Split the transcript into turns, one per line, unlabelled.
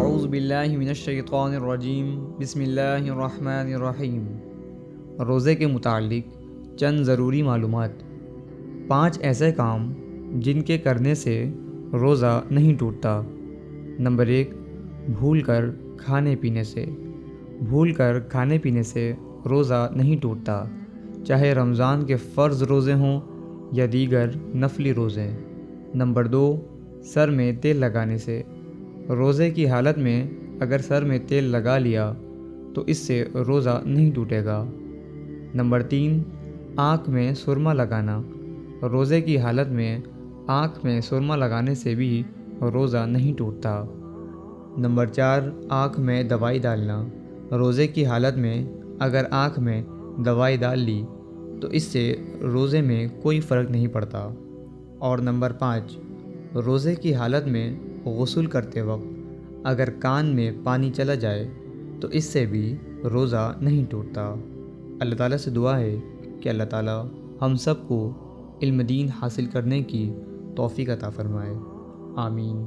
اعوذ باللہ من الشیطان الرجیم بسم اللہ الرحمن الرحیم۔ روزے کے متعلق چند ضروری معلومات۔ 5 ایسے کام جن کے کرنے سے روزہ نہیں ٹوٹتا۔ نمبر 1، بھول کر کھانے پینے سے۔ بھول کر کھانے پینے سے روزہ نہیں ٹوٹتا، چاہے رمضان کے فرض روزے ہوں یا دیگر نفلی روزے۔ نمبر 2، سر میں تیل لگانے سے۔ روزے کی حالت میں اگر سر میں تیل لگا لیا تو اس سے روزہ نہیں ٹوٹے گا۔ نمبر 3، آنکھ میں سرما لگانا۔ روزے کی حالت میں آنکھ میں سرما لگانے سے بھی روزہ نہیں ٹوٹتا۔ نمبر 4، آنکھ میں دوائی ڈالنا۔ روزے کی حالت میں اگر آنکھ میں دوائی ڈال لی تو اس سے روزے میں کوئی فرق نہیں پڑتا۔ اور نمبر 5، روزے کی حالت میں غسل کرتے وقت اگر کان میں پانی چلا جائے تو اس سے بھی روزہ نہیں ٹوٹتا۔ اللہ تعالیٰ سے دعا ہے کہ اللہ تعالیٰ ہم سب کو علم دین حاصل کرنے کی توفیق عطا فرمائے۔ آمین۔